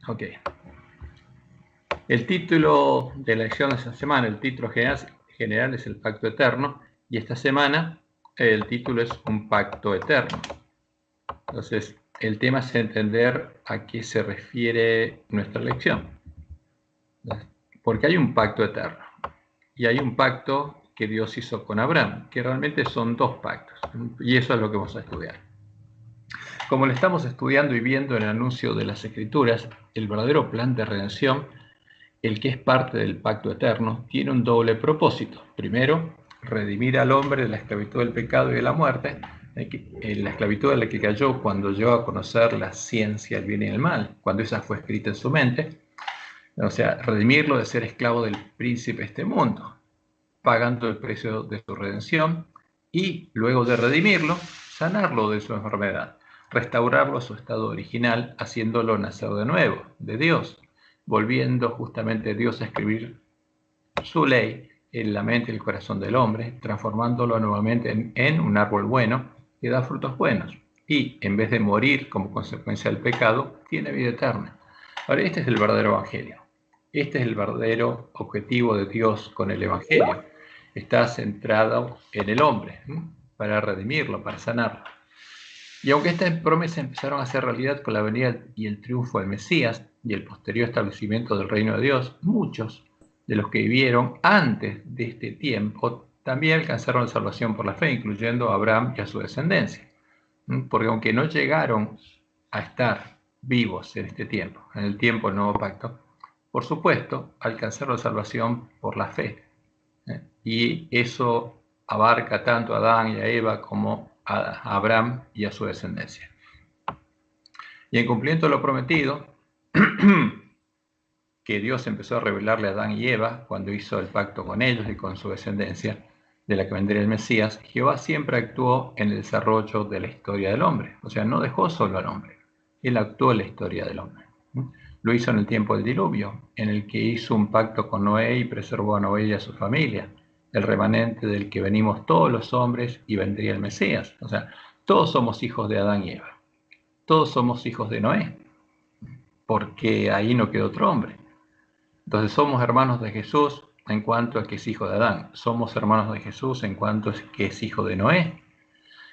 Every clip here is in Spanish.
Ok. El título de la lección de esta semana, el título general es el pacto eterno, y esta semana el título es un pacto eterno. Entonces, el tema es entender a qué se refiere nuestra lección. Porque hay un pacto eterno, y hay un pacto que Dios hizo con Abraham, que realmente son dos pactos, y eso es lo que vamos a estudiar. Como lo estamos estudiando y viendo en el anuncio de las Escrituras, el verdadero plan de redención, el que es parte del pacto eterno, tiene un doble propósito. Primero, redimir al hombre de la esclavitud del pecado y de la muerte, la esclavitud de la que cayó cuando llegó a conocer la ciencia del bien y el mal, cuando esa fue escrita en su mente. O sea, redimirlo de ser esclavo del príncipe de este mundo, pagando el precio de su redención, y luego de redimirlo, sanarlo de su enfermedad, restaurarlo a su estado original, haciéndolo nacer de nuevo, de Dios, volviendo justamente Dios a escribir su ley en la mente y el corazón del hombre, transformándolo nuevamente en un árbol bueno que da frutos buenos, y en vez de morir como consecuencia del pecado, tiene vida eterna. Ahora, este es el verdadero evangelio. Este es el verdadero objetivo de Dios con el evangelio. Está centrado en el hombre, para redimirlo, para sanarlo. Y aunque estas promesas empezaron a ser realidad con la venida y el triunfo del Mesías y el posterior establecimiento del reino de Dios, muchos de los que vivieron antes de este tiempo también alcanzaron la salvación por la fe, incluyendo a Abraham y a su descendencia. Porque aunque no llegaron a estar vivos en este tiempo, en el tiempo del nuevo pacto, por supuesto, alcanzaron la salvación por la fe. Y eso abarca tanto a Adán y a Eva como a Abraham y a su descendencia. Y en cumplimiento de lo prometido, que Dios empezó a revelarle a Adán y Eva cuando hizo el pacto con ellos y con su descendencia, de la que vendría el Mesías, Jehová siempre actuó en el desarrollo de la historia del hombre. O sea, no dejó solo al hombre, él actuó en la historia del hombre. Lo hizo en el tiempo del diluvio, en el que hizo un pacto con Noé y preservó a Noé y a su familia, el remanente del que venimos todos los hombres y vendría el Mesías. O sea, todos somos hijos de Adán y Eva. Todos somos hijos de Noé, porque ahí no quedó otro hombre. Entonces somos hermanos de Jesús en cuanto a que es hijo de Adán. Somos hermanos de Jesús en cuanto a que es hijo de Noé.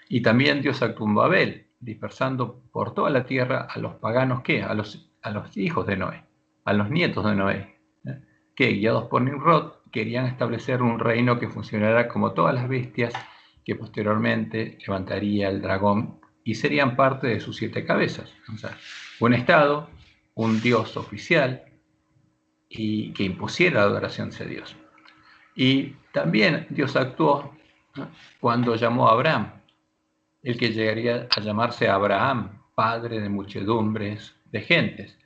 Y también Dios actuó en Babel, dispersando por toda la tierra a los paganos, ¿qué? A los hijos de Noé, a los nietos de Noé, que guiados por Nimrod querían establecer un reino que funcionara como todas las bestias que posteriormente levantaría el dragón y serían parte de sus 7 cabezas. O sea, un estado, un Dios oficial y que impusiera la adoración hacia Dios. Y también Dios actuó cuando llamó a Abraham, el que llegaría a llamarse Abraham, padre de muchedumbres de gentes.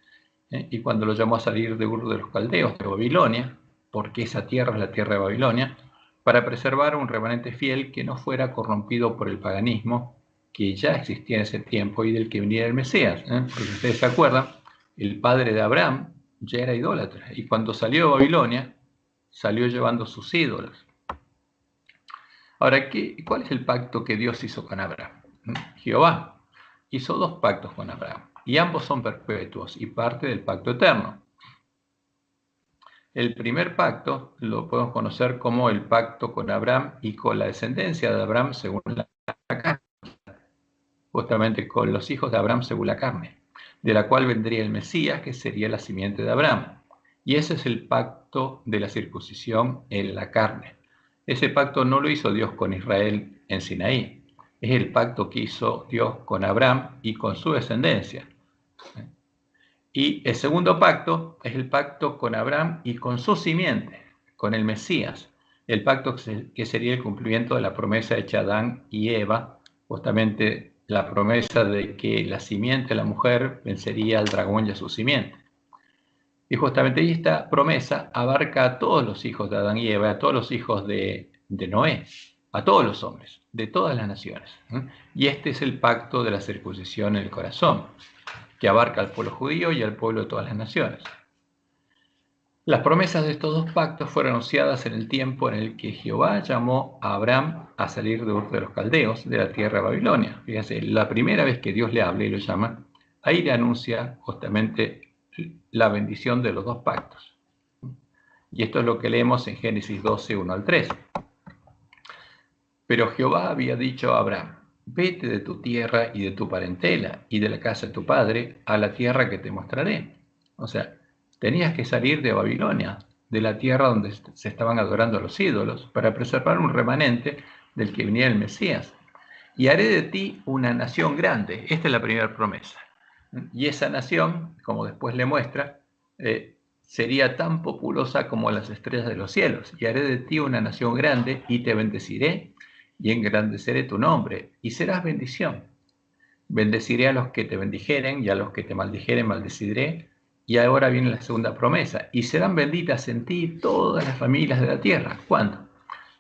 Y cuando lo llamó a salir de Ur de los Caldeos, de Babilonia, porque esa tierra es la tierra de Babilonia, para preservar un remanente fiel que no fuera corrompido por el paganismo que ya existía en ese tiempo y del que venía el Mesías. Porque ustedes se acuerdan, el padre de Abraham ya era idólatra, y cuando salió de Babilonia, salió llevando sus ídolos. Ahora, ¿cuál es el pacto que Dios hizo con Abraham? Jehová hizo 2 pactos con Abraham, y ambos son perpetuos y parte del pacto eterno. El primer pacto lo podemos conocer como el pacto con Abraham y con la descendencia de Abraham según la carne, justamente con los hijos de Abraham según la carne, de la cual vendría el Mesías, que sería la simiente de Abraham. Y ese es el pacto de la circuncisión en la carne. Ese pacto no lo hizo Dios con Israel en Sinaí. Es el pacto que hizo Dios con Abraham y con su descendencia. Y el segundo pacto es el pacto con Abraham y con su simiente, con el Mesías. El pacto que sería el cumplimiento de la promesa hecha a Adán y Eva, justamente la promesa de que la simiente de la mujer vencería al dragón y a su simiente. Y justamente esta promesa abarca a todos los hijos de Adán y Eva, a todos los hijos de Noé, a todos los hombres, de todas las naciones. Y este es el pacto de la circuncisión en el corazón, que abarca al pueblo judío y al pueblo de todas las naciones. Las promesas de estos 2 pactos fueron anunciadas en el tiempo en el que Jehová llamó a Abraham a salir de Ur de los Caldeos, de la tierra de Babilonia. Fíjense, la primera vez que Dios le habla y lo llama, ahí le anuncia justamente la bendición de los dos pactos. Y esto es lo que leemos en Génesis 12, 1 al 3. Pero Jehová había dicho a Abraham: vete de tu tierra y de tu parentela y de la casa de tu padre a la tierra que te mostraré. O sea, tenías que salir de Babilonia, de la tierra donde se estaban adorando a los ídolos, para preservar un remanente del que venía el Mesías. Y haré de ti una nación grande. Esta es la primera promesa. Y esa nación, como después le muestra, sería tan populosa como las estrellas de los cielos. Y haré de ti una nación grande y te bendeciré y engrandeceré tu nombre y serás bendición. Bendeciré a los que te bendijeren y a los que te maldijeren maldeciré. Y ahora viene la segunda promesa: y serán benditas en ti todas las familias de la tierra. ¿Cuándo?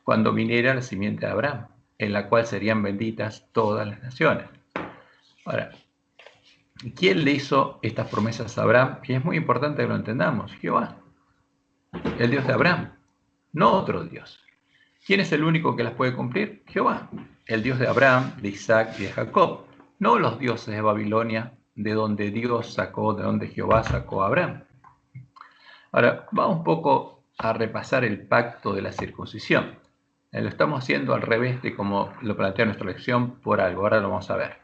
Cuando viniera la simiente de Abraham, en la cual serían benditas todas las naciones. Ahora, ¿quién le hizo estas promesas a Abraham? Y es muy importante que lo entendamos: Jehová, el Dios de Abraham, no otro Dios. ¿Quién es el único que las puede cumplir? Jehová, el Dios de Abraham, de Isaac y de Jacob, no los dioses de Babilonia, de donde Jehová sacó a Abraham. Ahora, vamos un poco a repasar el pacto de la circuncisión. Lo estamos haciendo al revés de como lo plantea nuestra lección por algo, ahora lo vamos a ver.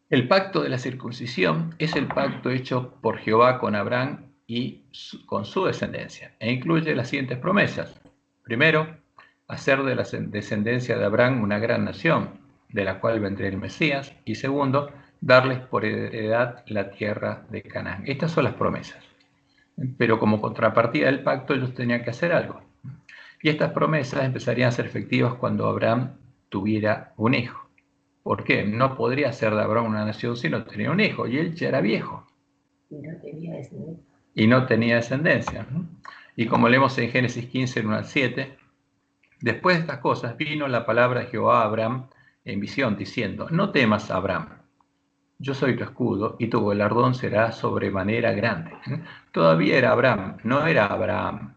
El pacto de la circuncisión es el pacto hecho por Jehová con Abraham y con su descendencia, e incluye las siguientes promesas. Primero, hacer de la descendencia de Abraham una gran nación, de la cual vendrá el Mesías. Y segundo, darles por heredad la tierra de Canaán. Estas son las promesas. Pero como contrapartida del pacto, ellos tenían que hacer algo. Y estas promesas empezarían a ser efectivas cuando Abraham tuviera un hijo. ¿Por qué? No podría ser de Abraham una nación si no tenía un hijo, y él ya era viejo. Y no tenía descendencia. Y como leemos en Génesis 15, 1 al 7, después de estas cosas vino la palabra de Jehová a Abraham en visión, diciendo: no temas, Abraham, yo soy tu escudo, y tu galardón será sobremanera grande. Todavía era Abraham, no era Abraham.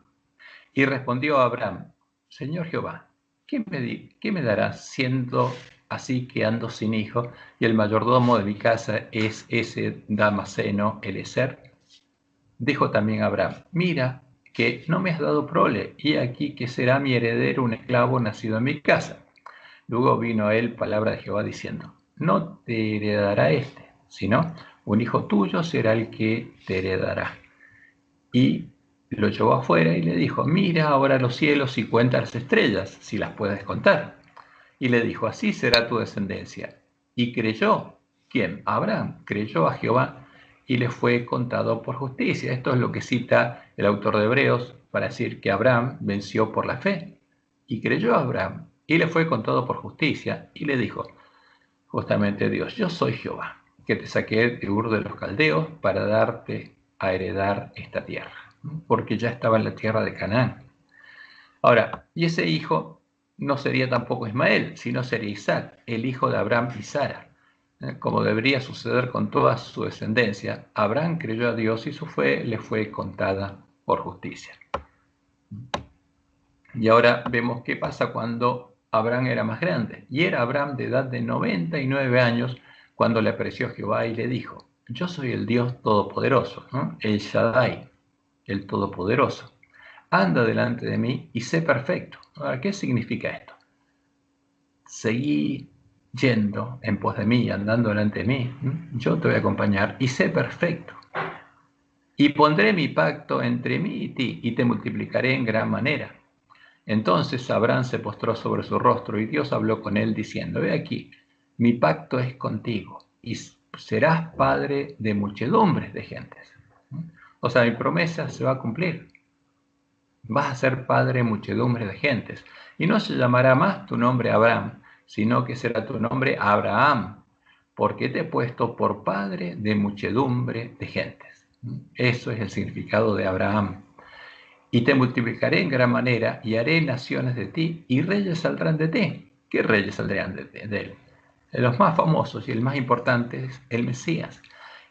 Y respondió a Abraham: Señor Jehová, ¿qué me darás siendo así que ando sin hijo, y el mayordomo de mi casa es ese Damaseno Eliezer? Dijo también Abraham: mira que no me has dado prole, y aquí que será mi heredero un esclavo nacido en mi casa. Luego vino a él palabra de Jehová diciendo: no te heredará este, sino un hijo tuyo será el que te heredará. Y lo llevó afuera y le dijo: mira ahora los cielos y cuenta las estrellas, si las puedes contar. Y le dijo: así será tu descendencia. Y creyó, ¿quién? Abraham, creyó a Jehová y le fue contado por justicia. Esto es lo que cita el autor de Hebreos para decir que Abraham venció por la fe. Y creyó a Abraham y le fue contado por justicia. Y le dijo justamente Dios: yo soy Jehová, que te saqué de Ur de los Caldeos para darte a heredar esta tierra, porque ya estaba en la tierra de Canaán. Ahora, y ese hijo no sería tampoco Ismael, sino sería Isaac, el hijo de Abraham y Sara. Como debería suceder con toda su descendencia, Abraham creyó a Dios y su fe le fue contada por justicia. Y ahora vemos qué pasa cuando Abraham era más grande. Y era Abraham de edad de 99 años cuando le apareció Jehová y le dijo: yo soy el Dios Todopoderoso, ¿no? El Shaddai, el Todopoderoso. Anda delante de mí y sé perfecto. Ahora, ¿qué significa esto? Seguí yendo en pos de mí, andando delante de mí. Yo te voy a acompañar y sé perfecto. Y pondré mi pacto entre mí y ti y te multiplicaré en gran manera. Entonces Abraham se postró sobre su rostro y Dios habló con él diciendo: he aquí, mi pacto es contigo y serás padre de muchedumbres de gentes. O sea, mi promesa se va a cumplir. Vas a ser padre de muchedumbre de gentes, y no se llamará más tu nombre Abraham, sino que será tu nombre Abraham, porque te he puesto por padre de muchedumbre de gentes. Eso es el significado de Abraham. Y te multiplicaré en gran manera, y haré naciones de ti, y reyes saldrán de ti. ¿Qué reyes saldrán de él? Los más famosos y el más importante es el Mesías.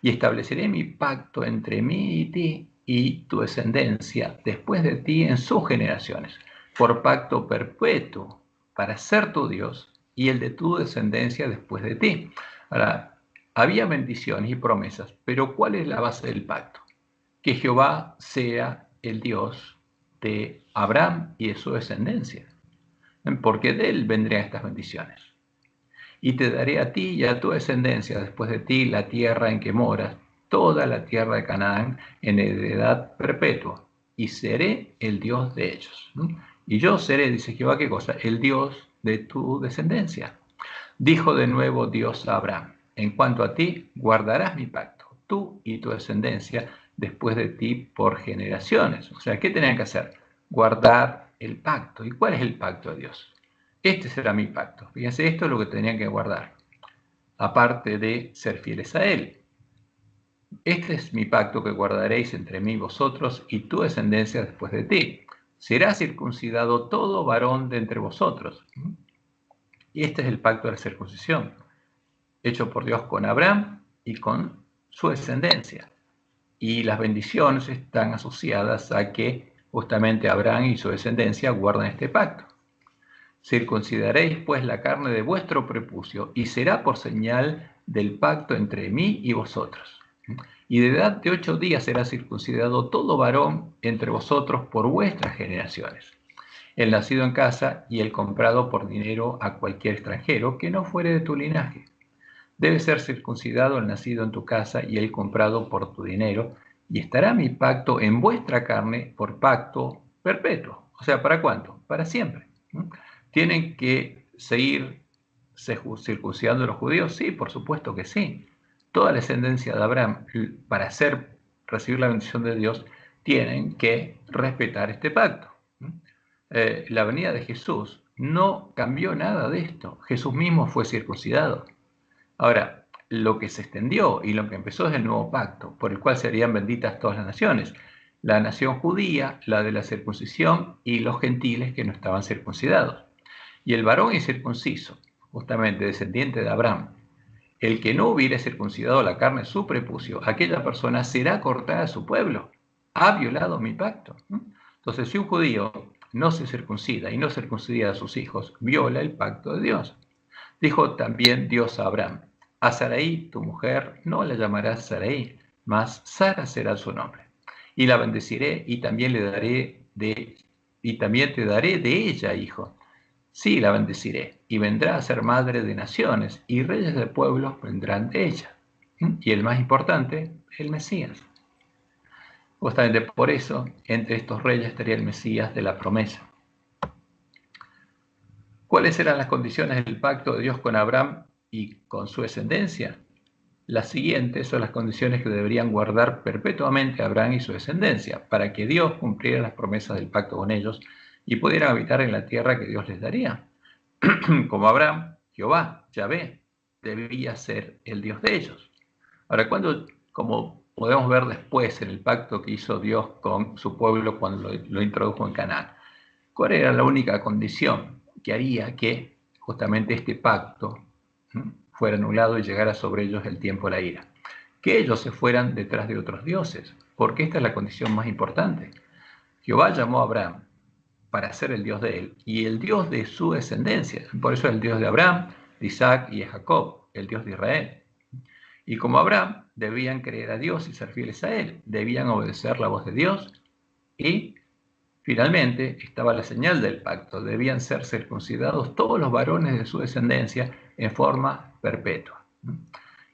Y estableceré mi pacto entre mí y ti, y tu descendencia después de ti en sus generaciones, por pacto perpetuo, para ser tu Dios y el de tu descendencia después de ti. Ahora, había bendiciones y promesas, pero ¿cuál es la base del pacto? Que Jehová sea el Dios de Abraham y de su descendencia, porque de él vendrían estas bendiciones. Y te daré a ti y a tu descendencia después de ti la tierra en que moras, toda la tierra de Canaán en heredad perpetua, y seré el Dios de ellos. Y yo seré, dice Jehová, ¿qué cosa? El Dios de tu descendencia. Dijo de nuevo Dios a Abraham: en cuanto a ti, guardarás mi pacto, tú y tu descendencia después de ti por generaciones. O sea, ¿qué tenían que hacer? Guardar el pacto. ¿Y cuál es el pacto de Dios? Este será mi pacto. Fíjense, esto es lo que tenían que guardar, aparte de ser fieles a Él. Este es mi pacto que guardaréis entre mí y vosotros y tu descendencia después de ti. Será circuncidado todo varón de entre vosotros. Y este es el pacto de la circuncisión, hecho por Dios con Abraham y con su descendencia. Y las bendiciones están asociadas a que justamente Abraham y su descendencia guardan este pacto. Circuncidaréis pues la carne de vuestro prepucio, y será por señal del pacto entre mí y vosotros. Y de edad de 8 días será circuncidado todo varón entre vosotros por vuestras generaciones, el nacido en casa y el comprado por dinero a cualquier extranjero que no fuere de tu linaje. Debe ser circuncidado el nacido en tu casa y el comprado por tu dinero, y estará mi pacto en vuestra carne por pacto perpetuo. O sea, ¿para cuánto? Para siempre. ¿Tienen que seguir circuncidando a los judíos? Sí, por supuesto que sí. Toda la descendencia de Abraham, para recibir la bendición de Dios, tienen que respetar este pacto. La venida de Jesús no cambió nada de esto. Jesús mismo fue circuncidado. Ahora, lo que se extendió y lo que empezó es el nuevo pacto, por el cual serían benditas todas las naciones. La nación judía, la de la circuncisión, y los gentiles que no estaban circuncidados. Y el varón incircunciso, justamente descendiente de Abraham, el que no hubiere circuncidado la carne su prepucio, aquella persona será cortada de su pueblo. Ha violado mi pacto. Entonces, si un judío no se circuncida y no circuncida a sus hijos, viola el pacto de Dios. Dijo también Dios a Abraham: a Sarai, tu mujer, no la llamarás Sarai, mas Sara será su nombre. Y la bendeciré y también te daré de ella hijo. Sí, la bendeciré, y vendrá a ser madre de naciones, y reyes de pueblos vendrán de ella. Y el más importante, el Mesías. Justamente por eso, entre estos reyes estaría el Mesías de la promesa. ¿Cuáles eran las condiciones del pacto de Dios con Abraham y con su descendencia? Las siguientes son las condiciones que deberían guardar perpetuamente Abraham y su descendencia, para que Dios cumpliera las promesas del pacto con ellos y pudieran habitar en la tierra que Dios les daría. Como Abraham, Jehová, Yahvé, debía ser el Dios de ellos. Ahora, como podemos ver después en el pacto que hizo Dios con su pueblo cuando lo introdujo en Canaán, ¿cuál era la única condición que haría que justamente este pacto fuera anulado y llegara sobre ellos el tiempo de la ira? Que ellos se fueran detrás de otros dioses, porque esta es la condición más importante. Jehová llamó a Abraham para ser el Dios de él y el Dios de su descendencia. Por eso es el Dios de Abraham, de Isaac y de Jacob, el Dios de Israel. Y como Abraham, debían creer a Dios y ser fieles a él, debían obedecer la voz de Dios, y finalmente estaba la señal del pacto: debían ser circuncidados todos los varones de su descendencia en forma perpetua.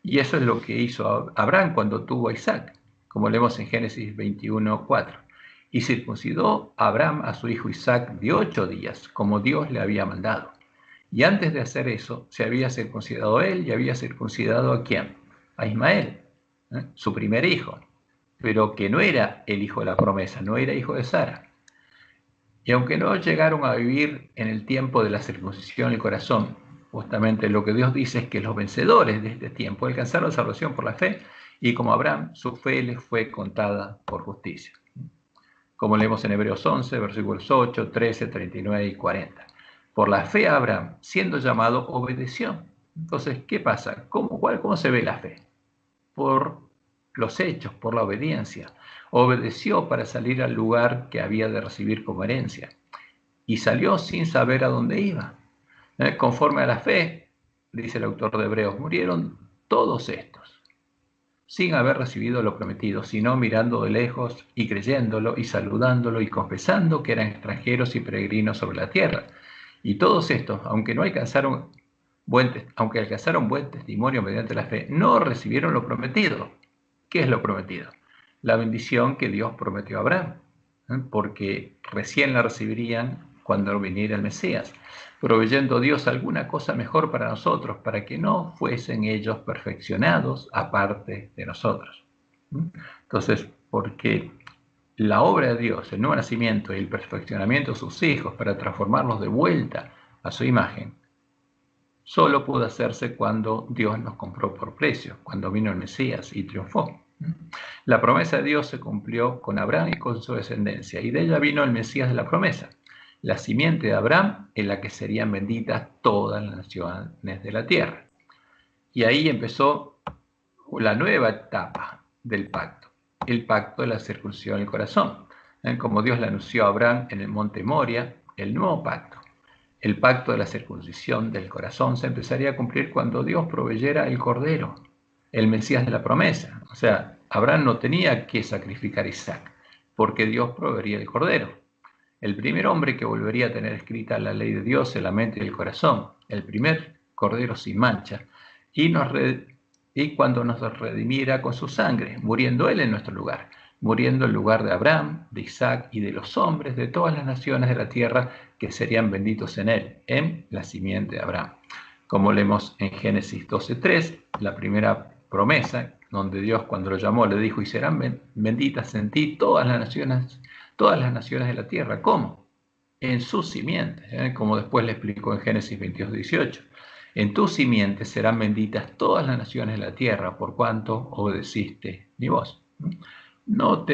Y eso es lo que hizo Abraham cuando tuvo a Isaac, como leemos en Génesis 21:4. Y circuncidó Abraham a su hijo Isaac de 8 días, como Dios le había mandado. Y antes de hacer eso, se había circuncidado él y había circuncidado ¿a quién? A Ismael, su primer hijo, pero que no era el hijo de la promesa, no era hijo de Sara. Y aunque no llegaron a vivir en el tiempo de la circuncisión del corazón, justamente lo que Dios dice es que los vencedores de este tiempo alcanzaron salvación por la fe, y como Abraham, su fe les fue contada por justicia. Como leemos en Hebreos 11, versículos 8, 13, 39 y 40. Por la fe Abraham, siendo llamado, obedeció. Entonces, ¿qué pasa? ¿Cómo se ve la fe? Por los hechos, por la obediencia. Obedeció para salir al lugar que había de recibir como herencia. Y salió sin saber a dónde iba. Conforme a la fe, dice el autor de Hebreos, murieron todos estos, sin haber recibido lo prometido, sino mirando de lejos y creyéndolo y saludándolo y confesando que eran extranjeros y peregrinos sobre la tierra. Y todos estos, aunque alcanzaron buen testimonio mediante la fe, no recibieron lo prometido. ¿Qué es lo prometido? La bendición que Dios prometió a Abraham, porque recién la recibirían cuando viniera el Mesías, proveyendo Dios alguna cosa mejor para nosotros, para que no fuesen ellos perfeccionados aparte de nosotros. Entonces, porque la obra de Dios, el nuevo nacimiento y el perfeccionamiento de sus hijos para transformarlos de vuelta a su imagen, solo pudo hacerse cuando Dios nos compró por precio, cuando vino el Mesías y triunfó. La promesa de Dios se cumplió con Abraham y con su descendencia, y de ella vino el Mesías de la promesa, la simiente de Abraham en la que serían benditas todas las naciones de la tierra. Y ahí empezó la nueva etapa del pacto, el pacto de la circuncisión del corazón. Como Dios le anunció a Abraham en el monte Moria, el nuevo pacto. El pacto de la circuncisión del corazón se empezaría a cumplir cuando Dios proveyera el cordero, el Mesías de la promesa. O sea, Abraham no tenía que sacrificar a Isaac, porque Dios proveería el cordero. El primer hombre que volvería a tener escrita la ley de Dios en la mente y el corazón, el primer cordero sin mancha, y cuando nos redimiera con su sangre, muriendo él en nuestro lugar, muriendo en lugar de Abraham, de Isaac y de los hombres de todas las naciones de la tierra que serían benditos en él, en la simiente de Abraham. Como leemos en Génesis 12:3, la primera promesa, donde Dios cuando lo llamó le dijo, y serán benditas en ti todas las naciones de la tierra. ¿Cómo? En sus simientes, como después le explicó en Génesis 22:18. En tus simientes serán benditas todas las naciones de la tierra, por cuanto obedeciste mi voz. No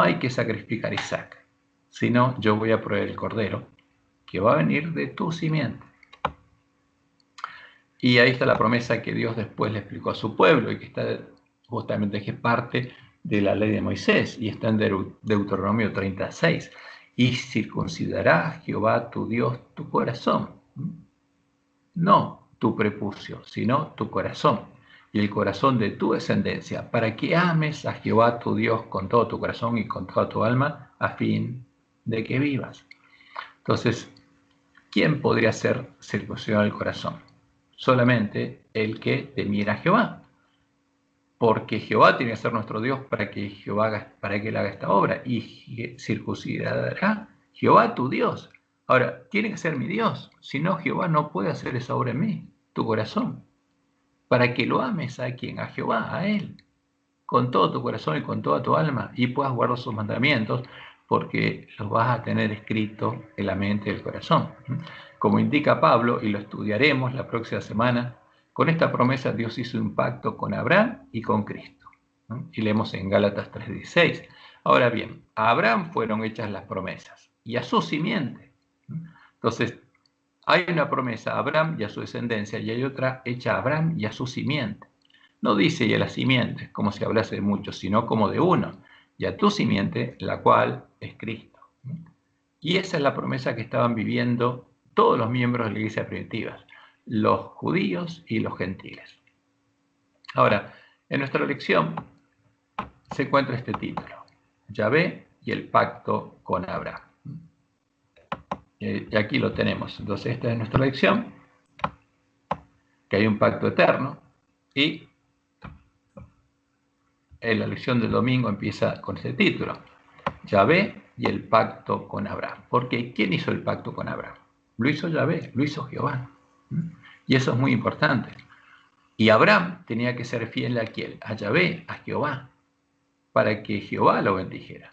hay que sacrificar a Isaac, sino yo voy a proveer el cordero, que va a venir de tu simiente. Y ahí está la promesa que Dios después le explicó a su pueblo, y que está justamente que es parte de la ley de Moisés, y está en Deuteronomio 36. Y circuncidará Jehová tu Dios tu corazón. No tu prepucio, sino tu corazón y el corazón de tu descendencia, para que ames a Jehová tu Dios con todo tu corazón y con toda tu alma, a fin de que vivas. Entonces, ¿quién podría ser circuncidado el corazón? Solamente el que temiera a Jehová, porque Jehová tiene que ser nuestro Dios para que él haga esta obra, y circuncidará Jehová tu Dios. Ahora, tiene que ser mi Dios, si no Jehová no puede hacer esa obra en mí, tu corazón, para que lo ames a quien, a Jehová, a Él, con todo tu corazón y con toda tu alma, y puedas guardar sus mandamientos, porque los vas a tener escrito en la mente y el corazón. Como indica Pablo, y lo estudiaremos la próxima semana, con esta promesa Dios hizo un pacto con Abraham y con Cristo. Y leemos en Gálatas 3:16. Ahora bien, a Abraham fueron hechas las promesas, y a su simiente. Entonces, hay una promesa a Abraham y a su descendencia, y hay otra hecha a Abraham y a su simiente. No dice y a la simiente, como si hablase de muchos, sino como de uno, y a tu simiente, la cual es Cristo. Y esa es la promesa que estaban viviendo todos los miembros de la iglesia primitiva, los judíos y los gentiles. Ahora, en nuestra lección se encuentra este título, Yahvé y el pacto con Abraham. Y aquí lo tenemos. Entonces, esta es nuestra lección, que hay un pacto eterno, y en la lección del domingo empieza con este título, Yahvé y el pacto con Abraham. Porque ¿quién hizo el pacto con Abraham? Lo hizo Yahvé, lo hizo Jehová. Y eso es muy importante. Y Abraham tenía que ser fiel a quién, a Yahvé, a Jehová, para que Jehová lo bendijera.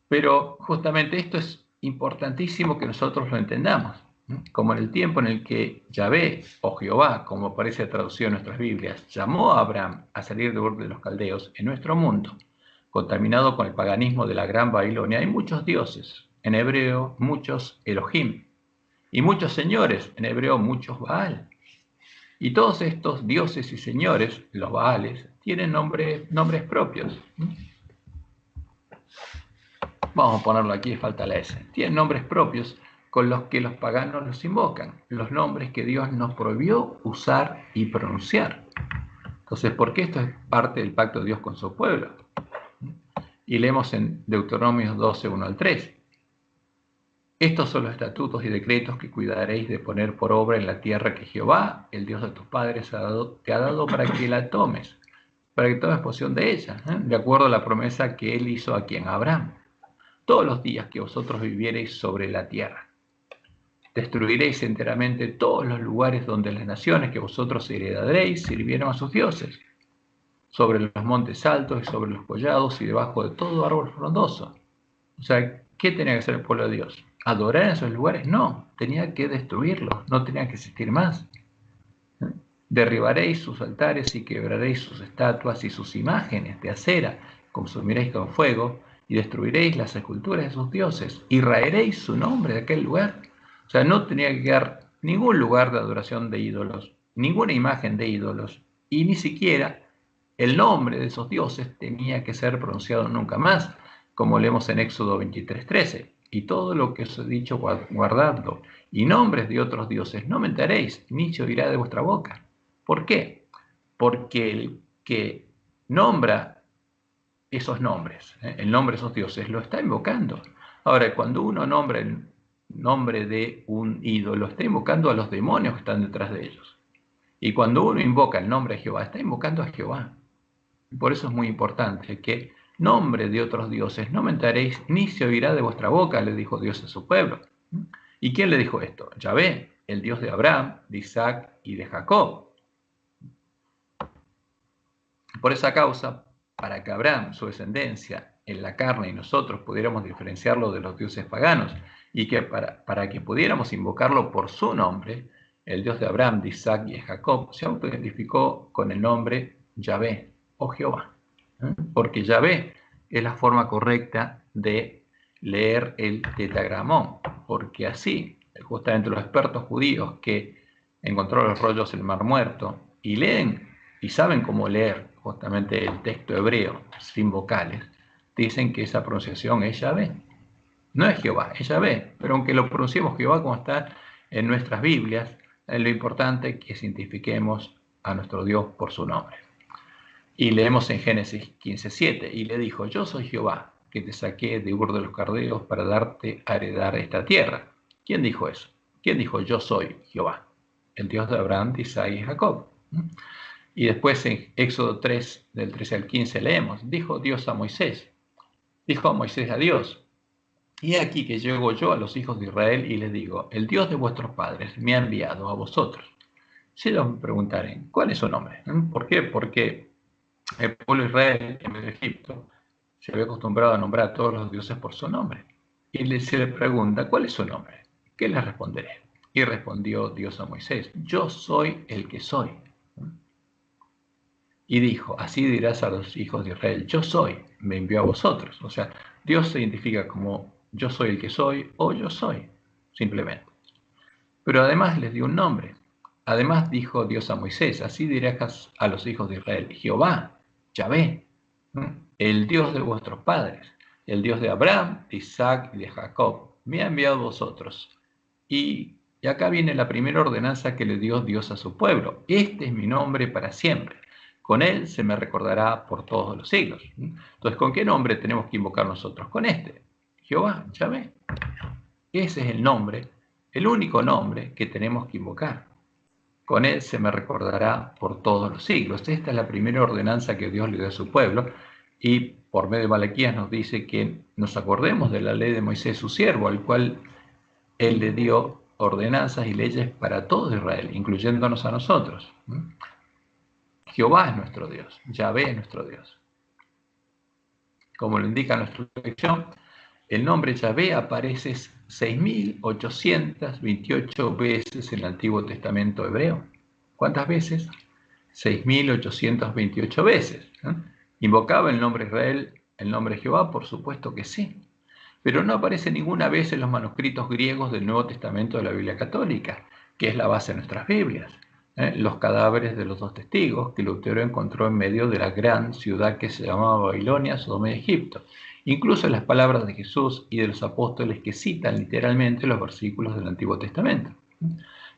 Pero justamente esto es importantísimo que nosotros lo entendamos. Como en el tiempo en el que Yahvé o Jehová, como aparece traducido en nuestras Biblias, llamó a Abraham a salir de Ur de los Caldeos, en nuestro mundo, contaminado con el paganismo de la Gran Babilonia, hay muchos dioses, en hebreo muchos Elohim, y muchos señores, en hebreo muchos Baal. Y todos estos dioses y señores, los Baales, tienen nombres propios. Vamos a ponerlo aquí, falta la S. Tienen nombres propios con los que los paganos los invocan, los nombres que Dios nos prohibió usar y pronunciar. Entonces, ¿por qué esto es parte del pacto de Dios con su pueblo? Y leemos en Deuteronomio 12, 1 al 3. Estos son los estatutos y decretos que cuidaréis de poner por obra en la tierra que Jehová, el Dios de tus padres, te ha dado para que la tomes, para que tomes posesión de ella, de acuerdo a la promesa que él hizo a quien Abraham. Todos los días que vosotros viviereis sobre la tierra, destruiréis enteramente todos los lugares donde las naciones que vosotros heredaréis sirvieron a sus dioses, sobre los montes altos y sobre los collados y debajo de todo árbol frondoso. O sea, ¿qué tenía que hacer el pueblo de Dios? ¿Adorar en esos lugares? No, tenía que destruirlos, no tenía que existir más. Derribaréis sus altares y quebraréis sus estatuas y sus imágenes de acera, consumiréis con fuego y destruiréis las esculturas de sus dioses y raeréis su nombre de aquel lugar. O sea, no tenía que quedar ningún lugar de adoración de ídolos, ninguna imagen de ídolos, y ni siquiera el nombre de esos dioses tenía que ser pronunciado nunca más, como leemos en Éxodo 23:13. Y todo lo que os he dicho, guardadlo, y nombres de otros dioses no mentaréis, ni se oirá de vuestra boca. ¿Por qué? Porque el que nombra esos nombres, el nombre de esos dioses, lo está invocando. Ahora, cuando uno nombra el nombre de un ídolo, está invocando a los demonios que están detrás de ellos. Y cuando uno invoca el nombre de Jehová, está invocando a Jehová. Por eso es muy importante que nombre de otros dioses no mentaréis, ni se oirá de vuestra boca, le dijo Dios a su pueblo. ¿Y quién le dijo esto? Yahvé, el Dios de Abraham, de Isaac y de Jacob. Por esa causa, para que Abraham, su descendencia, en la carne y nosotros pudiéramos diferenciarlo de los dioses paganos y que para que pudiéramos invocarlo por su nombre, el Dios de Abraham, de Isaac y de Jacob se autoidentificó con el nombre Yahvé o Jehová. Porque Yahvé es la forma correcta de leer el tetragramón, porque así, justamente los expertos judíos que encontraron los rollos del Mar Muerto y leen y saben cómo leer justamente el texto hebreo sin vocales, dicen que esa pronunciación es Yahvé. No es Jehová, es Yahvé, pero aunque lo pronunciemos Jehová como está en nuestras Biblias, lo importante es que identifiquemos a nuestro Dios por su nombre. Y leemos en Génesis 15:7, y le dijo, yo soy Jehová, que te saqué de Ur de los Caldeos para darte a heredar esta tierra. ¿Quién dijo eso? ¿Quién dijo yo soy Jehová? El Dios de Abraham, de Isaac y Jacob. Y después en Éxodo 3, del 13 al 15 leemos, dijo Dios a Moisés, dijo a Moisés a Dios, y aquí que llego yo a los hijos de Israel y les digo, el Dios de vuestros padres me ha enviado a vosotros. Si ellos me preguntaren, ¿cuál es su nombre? ¿Por qué? Porque el pueblo de Israel en medio de Egipto se había acostumbrado a nombrar a todos los dioses por su nombre. Y se le pregunta, ¿cuál es su nombre? ¿Qué le responderé? Y respondió Dios a Moisés, yo soy el que soy. Y dijo, así dirás a los hijos de Israel, yo soy, me envió a vosotros. O sea, Dios se identifica como yo soy el que soy o yo soy, simplemente. Pero además les dio un nombre. Además dijo Dios a Moisés, así dirás a los hijos de Israel, Jehová, Yahvé, el Dios de vuestros padres, el Dios de Abraham, de Isaac y de Jacob, me ha enviado a vosotros. Y acá viene la primera ordenanza que le dio Dios a su pueblo. Este es mi nombre para siempre. Con él se me recordará por todos los siglos. Entonces, ¿con qué nombre tenemos que invocar nosotros? Con este, Jehová, Yahvé. Ese es el nombre, el único nombre que tenemos que invocar. Con él se me recordará por todos los siglos. Esta es la primera ordenanza que Dios le dio a su pueblo y por medio de Malaquías nos dice que nos acordemos de la ley de Moisés, su siervo, al cual él le dio ordenanzas y leyes para todo Israel, incluyéndonos a nosotros. Jehová es nuestro Dios, Yahvé es nuestro Dios. Como lo indica nuestra lección, el nombre Yahvé aparece 6.828 veces en el Antiguo Testamento hebreo. ¿Cuántas veces? 6.828 veces. ¿Invocaba el nombre Israel, el nombre Jehová? Por supuesto que sí. Pero no aparece ninguna vez en los manuscritos griegos del Nuevo Testamento de la Biblia Católica, que es la base de nuestras Biblias. Los cadáveres de los dos testigos que Lutero encontró en medio de la gran ciudad que se llamaba Babilonia, Sodoma y Egipto. Incluso las palabras de Jesús y de los apóstoles que citan literalmente los versículos del Antiguo Testamento.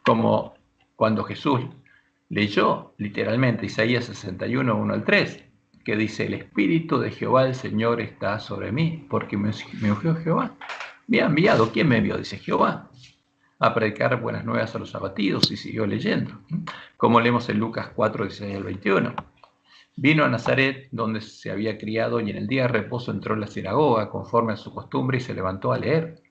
Como cuando Jesús leyó literalmente Isaías 61, 1 al 3, que dice: el Espíritu de Jehová el Señor está sobre mí, porque me ungió Jehová. Me ha enviado. ¿Quién me envió? Dice Jehová, a predicar buenas nuevas a los abatidos, y siguió leyendo. Como leemos en Lucas 4, 16 al 21. Vino a Nazaret, donde se había criado, y en el día de reposo entró en la sinagoga, conforme a su costumbre, y se levantó a leer.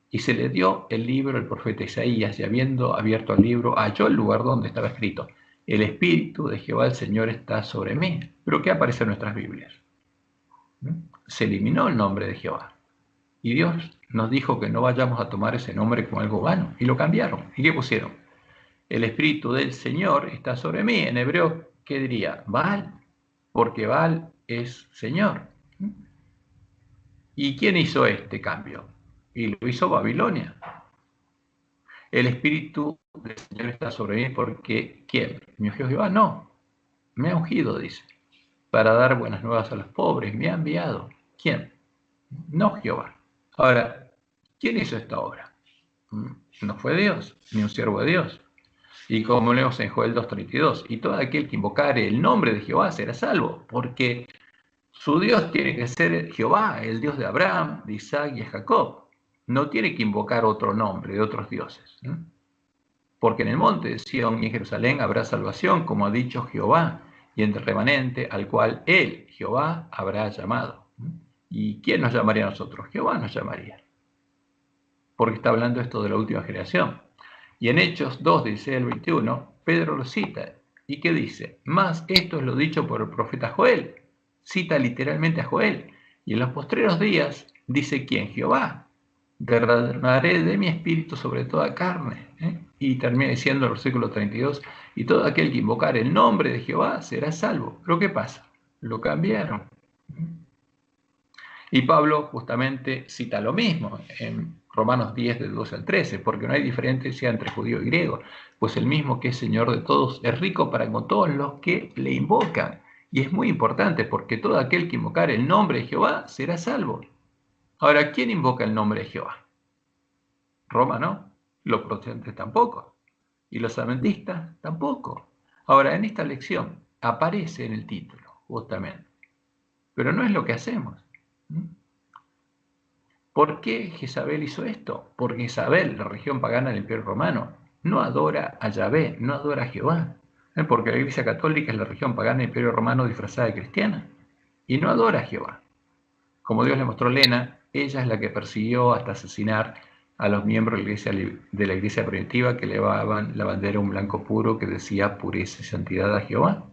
Y se le dio el libro del profeta Isaías, y habiendo abierto el libro, halló el lugar donde estaba escrito: el Espíritu de Jehová el Señor está sobre mí. ¿Pero qué aparece en nuestras Biblias? Se eliminó el nombre de Jehová. Y Dios nos dijo que no vayamos a tomar ese nombre como algo vano. Y lo cambiaron. ¿Y qué pusieron? El Espíritu del Señor está sobre mí. En hebreo, ¿qué diría? Baal. Porque Baal es Señor. ¿Y quién hizo este cambio? Y lo hizo Babilonia. El Espíritu del Señor está sobre mí porque ¿quién? ¿Me ungió Jehová? No, me ha ungido, dice, para dar buenas nuevas a los pobres. Me ha enviado. ¿Quién? No Jehová. Ahora, ¿quién hizo esta obra? No fue Dios, ni un siervo de Dios. Y como leemos en Joel 2:32, y todo aquel que invocare el nombre de Jehová será salvo, porque su Dios tiene que ser Jehová, el Dios de Abraham, de Isaac y de Jacob. No tiene que invocar otro nombre de otros dioses. Porque en el monte de Sión y en Jerusalén habrá salvación, como ha dicho Jehová, y entre el remanente al cual él, Jehová, habrá llamado. ¿Y quién nos llamaría a nosotros? Jehová nos llamaría. Porque está hablando esto de la última generación. Y en Hechos 2, 16 al 21, Pedro lo cita. ¿Y qué dice? Mas esto es lo dicho por el profeta Joel. Cita literalmente a Joel. Y en los postreros días, dice ¿quién? Jehová. Derramaré de mi espíritu sobre toda carne. Y termina diciendo el versículo 32, y todo aquel que invocar el nombre de Jehová será salvo. ¿Pero qué pasa? Lo cambiaron. Y Pablo justamente cita lo mismo en Romanos 10, del 12 al 13, porque no hay diferencia entre judío y griego, pues el mismo que es Señor de todos es rico para con todos los que le invocan. Y es muy importante, porque todo aquel que invocar el nombre de Jehová será salvo. Ahora, ¿quién invoca el nombre de Jehová? Roma no, los protestantes tampoco, y los adventistas tampoco. Ahora, en esta lección aparece en el título, justamente, pero no es lo que hacemos. ¿Por qué Jezabel hizo esto? Porque Jezabel, la región pagana del Imperio Romano, no adora a Yahvé, no adora a Jehová. Porque la Iglesia Católica es la región pagana del Imperio Romano disfrazada de cristiana, y no adora a Jehová. Como Dios le mostró a Lena, ella es la que persiguió hasta asesinar a los miembros de la iglesia primitiva que llevaban la bandera un blanco puro que decía pureza y santidad a Jehová.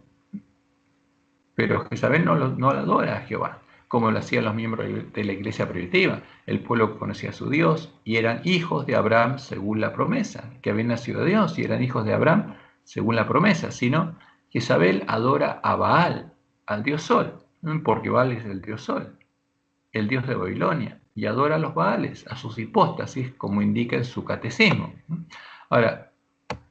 Pero Jezabel no adora a Jehová, como lo hacían los miembros de la iglesia primitiva. El pueblo conocía a su Dios y eran hijos de Abraham según la promesa, que habían nacido de Dios y eran hijos de Abraham según la promesa, sino Jezabel adora a Baal, al dios Sol, porque Baal es el dios Sol, el dios de Babilonia, y adora a los Baales, a sus hipóstasis, como indica en su catecismo. Ahora,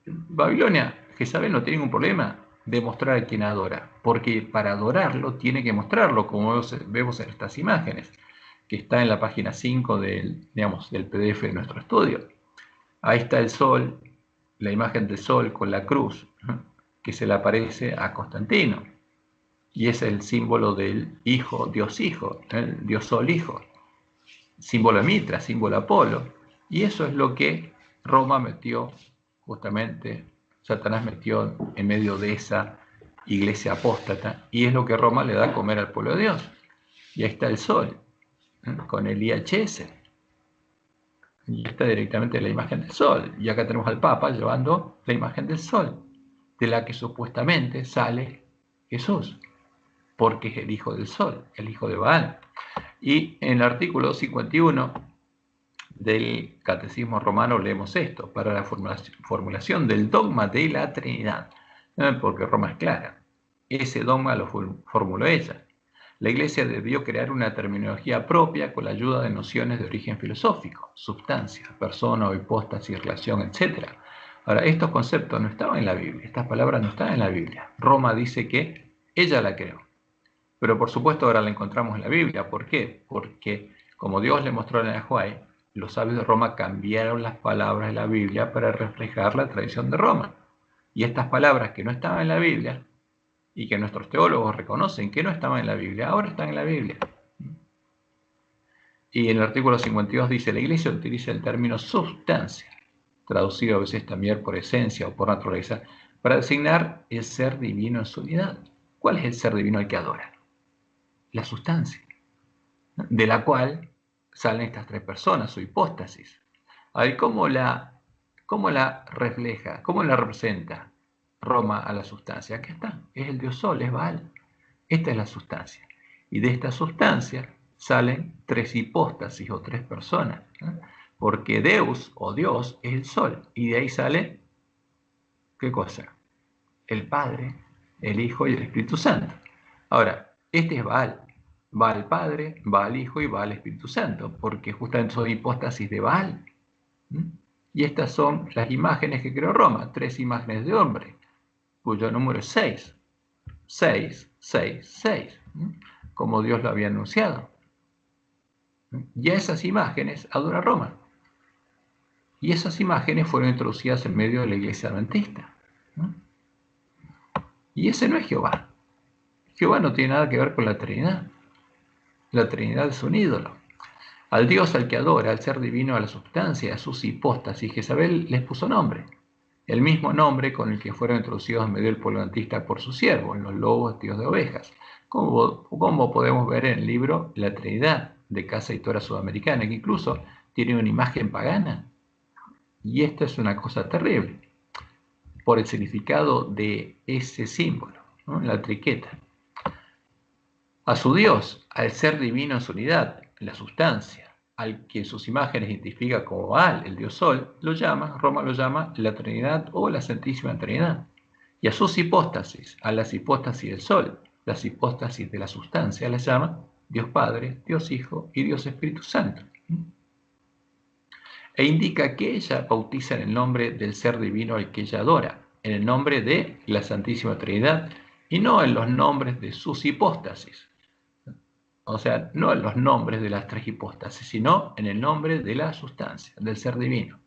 Babilonia, Jezabel no tiene ningún problema de mostrar a quien adora, porque para adorarlo tiene que mostrarlo, como vemos en estas imágenes, que está en la página 5 del PDF de nuestro estudio. Ahí está el sol, la imagen del sol con la cruz, que se le aparece a Constantino. Y es el símbolo del hijo, Dios hijo, el Dios sol hijo. Símbolo de Mitra, símbolo de Apolo. Y eso es lo que Roma metió, justamente, Satanás metió en medio de esa iglesia apóstata, y es lo que Roma le da a comer al pueblo de Dios. Y ahí está el sol, con el IHS. Y está directamente la imagen del sol. Y acá tenemos al Papa llevando la imagen del sol, de la que supuestamente sale Jesús, porque es el hijo del sol, el hijo de Baal. Y en el artículo 51 del Catecismo Romano leemos esto: para la formulación del dogma de la Trinidad, porque Roma es clara, ese dogma lo formuló ella. La Iglesia debió crear una terminología propia con la ayuda de nociones de origen filosófico, sustancia, persona o hipóstasis, relación, etc. Ahora, estos conceptos no estaban en la Biblia, estas palabras no estaban en la Biblia. Roma dice que ella la creó. Pero por supuesto ahora la encontramos en la Biblia. ¿Por qué? Porque como Dios le mostró en el Ajuay, los sabios de Roma cambiaron las palabras de la Biblia para reflejar la tradición de Roma. Y estas palabras que no estaban en la Biblia y que nuestros teólogos reconocen que no estaban en la Biblia, ahora están en la Biblia. Y en el artículo 52 dice, la Iglesia utiliza el término sustancia, traducido a veces también por esencia o por naturaleza, para designar el ser divino en su unidad. ¿Cuál es el ser divino al que adora? La sustancia, de la cual salen estas tres personas, su hipóstasis. A ver, ¿cómo la refleja, cómo la representa Roma a la sustancia? Aquí está, es el dios Sol, es Baal. Esta es la sustancia. Y de esta sustancia salen tres hipóstasis o tres personas, ¿eh? Porque Deus o Dios es el Sol. Y de ahí sale, ¿qué cosa? El Padre, el Hijo y el Espíritu Santo. Ahora, este es Baal. Baal Padre, Baal Hijo y Baal Espíritu Santo, porque justamente son hipóstasis de Baal. Y estas son las imágenes que creó Roma, tres imágenes de hombre, cuyo número es 6. 6, 6, 6, como Dios lo había anunciado. Y a esas imágenes adora Roma. Y esas imágenes fueron introducidas en medio de la iglesia adventista. Y ese no es Jehová. Jehová no tiene nada que ver con la Trinidad. La Trinidad es un ídolo. Al Dios al que adora, al ser divino, a la sustancia, a sus hipóstasis, Jezabel les puso nombre. El mismo nombre con el que fueron introducidos en medio del pueblo adventista por su siervo, en los lobos tíos de ovejas. Como podemos ver en el libro La Trinidad, de Casa Editora Sudamericana, que incluso tiene una imagen pagana. Y esto es una cosa terrible, por el significado de ese símbolo, ¿no? La triqueta. A su Dios, al ser divino en su unidad, la sustancia, al que sus imágenes identifica como Baal, el Dios Sol, Roma lo llama la Trinidad o la Santísima Trinidad. Y a sus hipóstasis, a las hipóstasis del Sol, las hipóstasis de la sustancia, las llama Dios Padre, Dios Hijo y Dios Espíritu Santo. E indica que ella bautiza en el nombre del ser divino al que ella adora, en el nombre de la Santísima Trinidad y no en los nombres de sus hipóstasis. O sea, no en los nombres de las tres hipóstasis, sino en el nombre de la sustancia, del ser divino,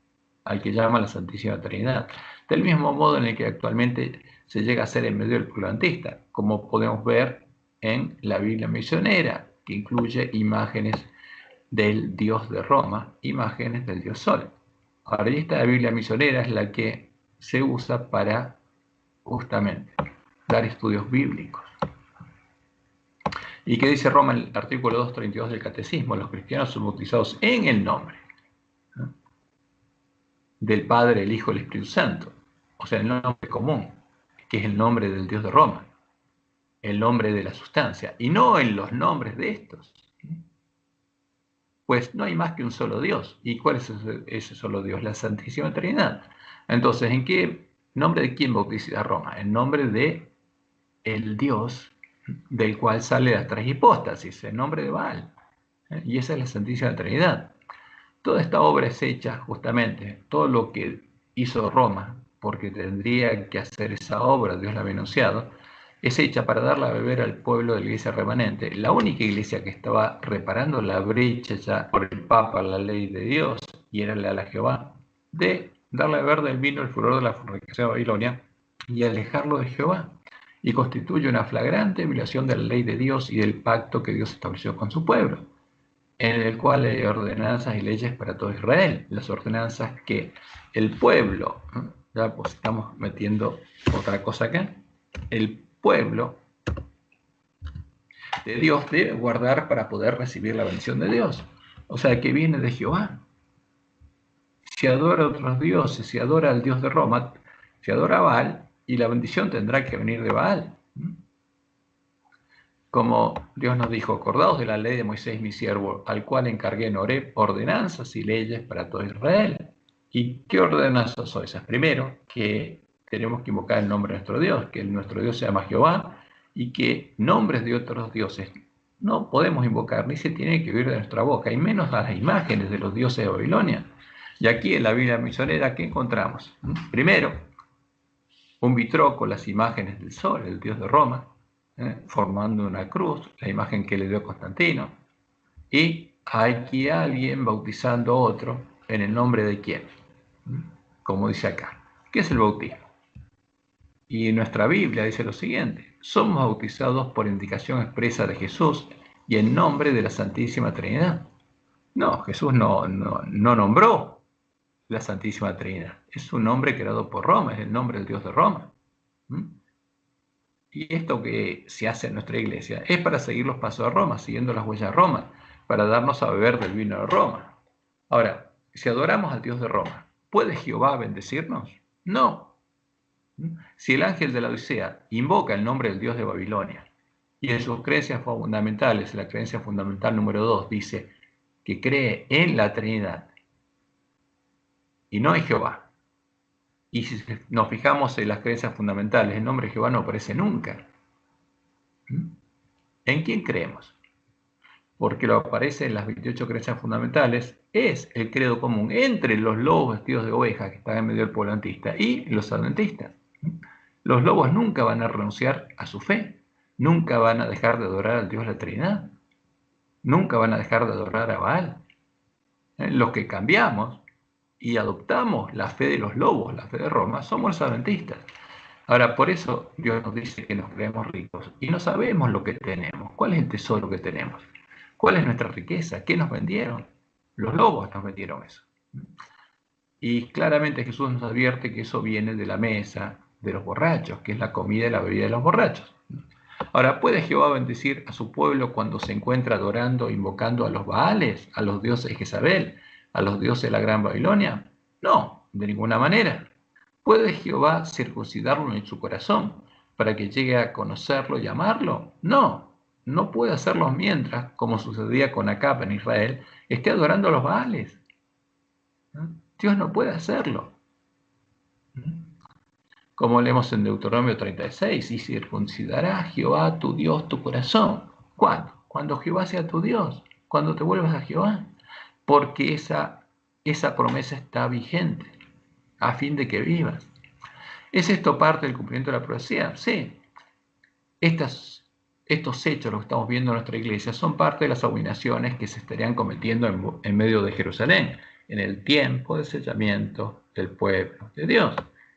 al que llama la Santísima Trinidad. Del mismo modo en el que actualmente se llega a ser en medio del pueblo adventista, como podemos ver en la Biblia misionera, que incluye imágenes del Dios de Roma, imágenes del Dios Sol. Ahora, esta Biblia misionera es la que se usa para justamente dar estudios bíblicos. ¿Y qué dice Roma en el artículo 232 del Catecismo? Los cristianos son bautizados en el nombre, ¿no?, del Padre, el Hijo y el Espíritu Santo. O sea, el nombre común, que es el nombre del Dios de Roma, el nombre de la sustancia, y no en los nombres de estos. Pues no hay más que un solo Dios. ¿Y cuál es ese solo Dios? La Santísima Trinidad. Entonces, ¿en qué nombre de quién bautiza Roma? En nombre de el Dios del cual sale las tres hipóstasis, en nombre de Baal. Y esa es la Santísima Trinidad. Toda esta obra es hecha justamente, todo lo que hizo Roma, porque tendría que hacer esa obra, Dios la había anunciado, es hecha para darla a beber al pueblo de la iglesia remanente, la única iglesia que estaba reparando la brecha ya por el Papa, la ley de Dios, y era leal a Jehová, de darle a beber del vino el furor de la fornicación de Babilonia y alejarlo de Jehová, y constituye una flagrante violación de la ley de Dios y del pacto que Dios estableció con su pueblo, en el cual hay ordenanzas y leyes para todo Israel, las ordenanzas que el pueblo, ya pues estamos metiendo otra cosa acá, el pueblo de Dios debe guardar para poder recibir la bendición de Dios, o sea que viene de Jehová. Si adora a otros dioses, si adora al Dios de Roma, si adora a Baal, y la bendición tendrá que venir de Baal. Como Dios nos dijo, acordaos de la ley de Moisés mi siervo, al cual encargué en Horeb ordenanzas y leyes para todo Israel. ¿Y qué ordenanzas son esas? Primero, que tenemos que invocar el nombre de nuestro Dios, que nuestro Dios se llama Jehová, y que nombres de otros dioses no podemos invocar, ni se tiene que oír de nuestra boca, y menos a las imágenes de los dioses de Babilonia. Y aquí en la Biblia misionera, ¿qué encontramos? Primero, un vitró con las imágenes del sol, el dios de Roma, formando una cruz, la imagen que le dio Constantino. Y aquí alguien bautizando a otro en el nombre de quién, como dice acá. ¿Qué es el bautismo? Y nuestra Biblia dice lo siguiente: somos bautizados por indicación expresa de Jesús y en nombre de la Santísima Trinidad. No, Jesús no nombró la Santísima Trinidad. Es un nombre creado por Roma, es el nombre del Dios de Roma. Y esto que se hace en nuestra iglesia es para seguir los pasos de Roma, siguiendo las huellas de Roma, para darnos a beber del vino de Roma. Ahora, si adoramos al Dios de Roma, ¿puede Jehová bendecirnos? No. Si el ángel de la Odisea invoca el nombre del Dios de Babilonia y en sus creencias fundamentales, la creencia fundamental número 2, dice que cree en la Trinidad y no en Jehová, y si nos fijamos en las creencias fundamentales, el nombre de Jehová no aparece nunca. ¿En quién creemos? Porque lo aparece en las 28 creencias fundamentales, es el credo común entre los lobos vestidos de oveja que están en medio del pueblo adventista y los adventistas. Los lobos nunca van a renunciar a su fe, nunca van a dejar de adorar al Dios de la Trinidad, nunca van a dejar de adorar a Baal. Los que cambiamos y adoptamos la fe de los lobos, la fe de Roma, somos los adventistas. Ahora, por eso Dios nos dice que nos creemos ricos y no sabemos lo que tenemos. ¿Cuál es el tesoro que tenemos? ¿Cuál es nuestra riqueza? ¿Qué nos vendieron? Los lobos nos vendieron eso. Y claramente Jesús nos advierte que eso viene de la mesa de los borrachos, que es la comida y la bebida de los borrachos. Ahora, ¿puede Jehová bendecir a su pueblo cuando se encuentra adorando, invocando a los Baales, a los dioses de Jezabel, a los dioses de la Gran Babilonia? No, de ninguna manera. ¿Puede Jehová circuncidarlo en su corazón para que llegue a conocerlo y amarlo? No, no puede hacerlo mientras, como sucedía con Acab en Israel, esté adorando a los Baales. Dios no puede hacerlo. Como leemos en Deuteronomio 36, y circuncidará Jehová tu Dios tu corazón. ¿Cuándo? Cuando Jehová sea tu Dios, cuando te vuelvas a Jehová, porque esa promesa está vigente, a fin de que vivas. ¿Es esto parte del cumplimiento de la profecía? Sí. Estos hechos, lo que estamos viendo en nuestra iglesia, son parte de las abominaciones que se estarían cometiendo en medio de Jerusalén, en el tiempo de sellamiento del pueblo de Dios.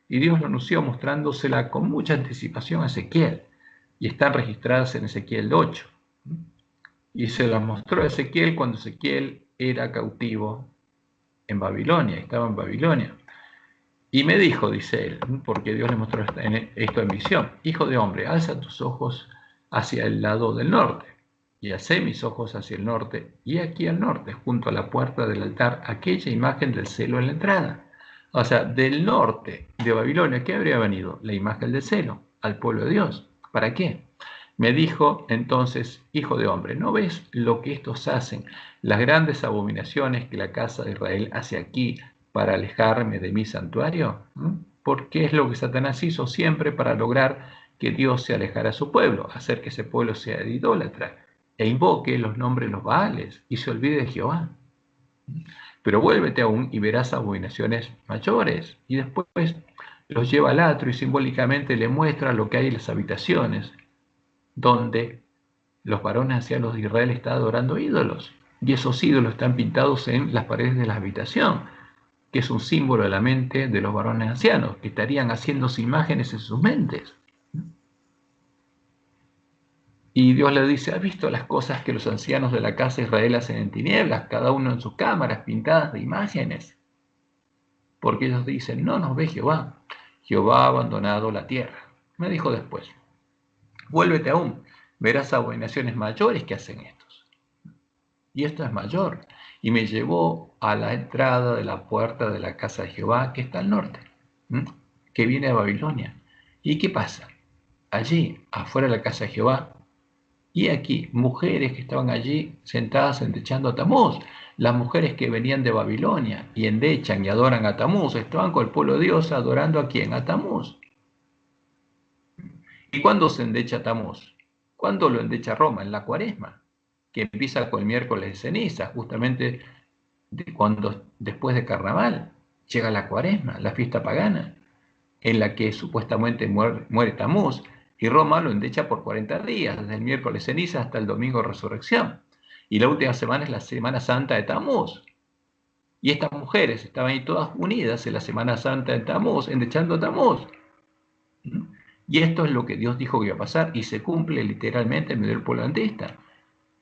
Y Dios lo anunció mostrándosela con mucha anticipación a Ezequiel, y están registradas en Ezequiel 8. Y se las mostró a Ezequiel cuando Ezequiel era cautivo en Babilonia, estaba en Babilonia. Y me dijo, dice él, porque Dios le mostró esto en visión: hijo de hombre, alza tus ojos hacia el lado del norte. Y alcé mis ojos hacia el norte, y aquí al norte, junto a la puerta del altar, aquella imagen del celo en la entrada. O sea, del norte de Babilonia, ¿qué habría venido? La imagen del celo, al pueblo de Dios. ¿Para qué? Me dijo entonces, hijo de hombre, ¿no ves lo que estos hacen, las grandes abominaciones que la casa de Israel hace aquí para alejarme de mi santuario? Porque es lo que Satanás hizo siempre para lograr que Dios se alejara a su pueblo, hacer que ese pueblo sea idólatra e invoque los nombres de los Baales y se olvide de Jehová. Pero vuélvete aún y verás abominaciones mayores. Y después los lleva al atrio y simbólicamente le muestra lo que hay en las habitaciones, donde los varones ancianos de Israel están adorando ídolos. Y esos ídolos están pintados en las paredes de la habitación, que es un símbolo de la mente de los varones ancianos, que estarían haciéndose imágenes en sus mentes. Y Dios le dice: ¿has visto las cosas que los ancianos de la casa de Israel hacen en tinieblas, cada uno en sus cámaras pintadas de imágenes? Porque ellos dicen: no nos ve Jehová, Jehová ha abandonado la tierra. Me dijo después: vuélvete aún, verás abominaciones mayores que hacen estos. Y esto es mayor. Y me llevó a la entrada de la puerta de la casa de Jehová, que está al norte, que viene de Babilonia. ¿Y qué pasa? Allí, afuera de la casa de Jehová, y aquí, mujeres que estaban allí sentadas endechando a Tamuz. Las mujeres que venían de Babilonia y endechan y adoran a Tamuz, estaban con el pueblo de Dios adorando ¿a quién? A Tamuz. ¿Y cuándo se endecha Tamuz? ¿Cuándo lo endecha Roma? En la Cuaresma, que empieza con el miércoles de ceniza, justamente después de Carnaval. Llega la Cuaresma, la fiesta pagana, en la que supuestamente muere Tamuz, Y Roma lo endecha por 40 días, desde el miércoles ceniza hasta el domingo resurrección. Y la última semana es la Semana Santa de Tamuz. Y estas mujeres estaban ahí todas unidas en la Semana Santa de Tamuz, endechando a Tamuz. Y esto es lo que Dios dijo que iba a pasar y se cumple literalmente en medio del pueblo adventista.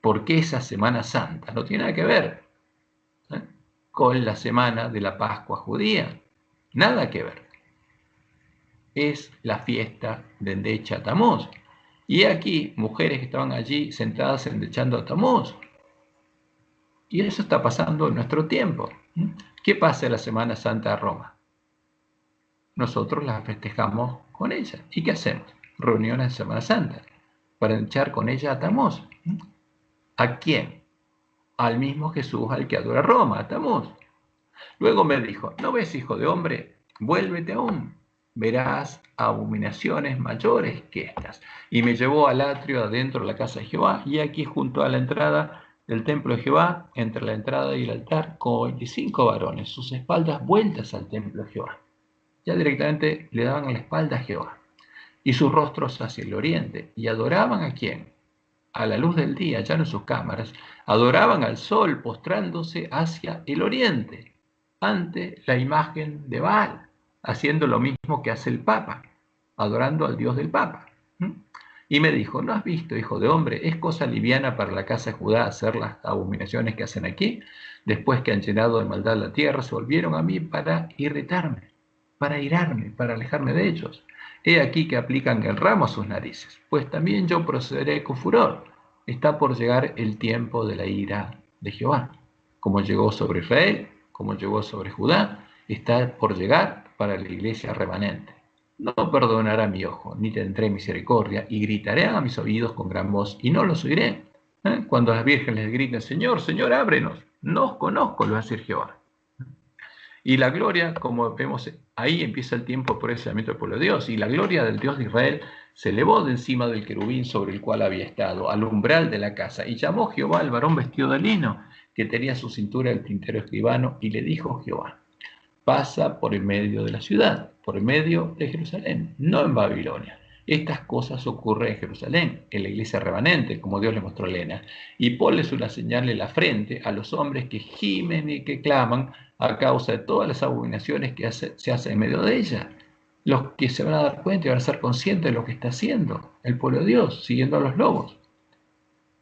Porque esa Semana Santa no tiene nada que ver con la semana de la Pascua judía. Nada que ver. Es la fiesta de endecha a Tamuz. Y aquí, mujeres que estaban allí sentadas endechando a Tamuz. Y eso está pasando en nuestro tiempo. ¿Qué pasa en la Semana Santa de Roma? Nosotros la festejamos con ella. ¿Y qué hacemos? Reuniones de Semana Santa para echar con ella a Tamuz. ¿A quién? Al mismo Jesús al que adora Roma, a Tamuz. Luego me dijo, ¿no ves, hijo de hombre? Vuélvete aún, verás abominaciones mayores que estas. Y me llevó al atrio adentro de la casa de Jehová, y aquí junto a la entrada del templo de Jehová, entre la entrada y el altar, con 25 varones, sus espaldas vueltas al templo de Jehová. Ya directamente le daban la espalda a Jehová, y sus rostros hacia el oriente, y adoraban ¿a quién? A la luz del día, ya no en sus cámaras, adoraban al sol postrándose hacia el oriente, ante la imagen de Baal, haciendo lo mismo que hace el Papa, adorando al Dios del Papa. Y me dijo, ¿no has visto, hijo de hombre? Es cosa liviana para la casa de Judá hacer las abominaciones que hacen aquí. Después que han llenado de maldad la tierra, se volvieron a mí para irritarme, para irarme, para alejarme de ellos. He aquí que aplican el ramo a sus narices, pues también yo procederé con furor. Está por llegar el tiempo de la ira de Jehová. Como llegó sobre Israel, como llegó sobre Judá, está por llegar para la iglesia remanente. No perdonará mi ojo, ni tendré misericordia, y gritaré a mis oídos con gran voz, y no los oiré. Cuando las vírgenes les griten, Señor, Señor, ábrenos, no os conozco, lo va a decir Jehová. Y la gloria, como vemos, ahí empieza el tiempo por el procesamiento del pueblo de Dios, y la gloria del Dios de Israel se elevó de encima del querubín sobre el cual había estado, al umbral de la casa, y llamó Jehová al varón vestido de lino, que tenía su cintura el tintero escribano, y le dijo Jehová, pasa por en medio de la ciudad, por en medio de Jerusalén, no en Babilonia. Estas cosas ocurren en Jerusalén, en la iglesia remanente, como Dios le mostró a Elena, y ponles una señal en la frente a los hombres que gimen y que claman a causa de todas las abominaciones que se hacen en medio de ella. Los que se van a dar cuenta y van a ser conscientes de lo que está haciendo el pueblo de Dios, siguiendo a los lobos.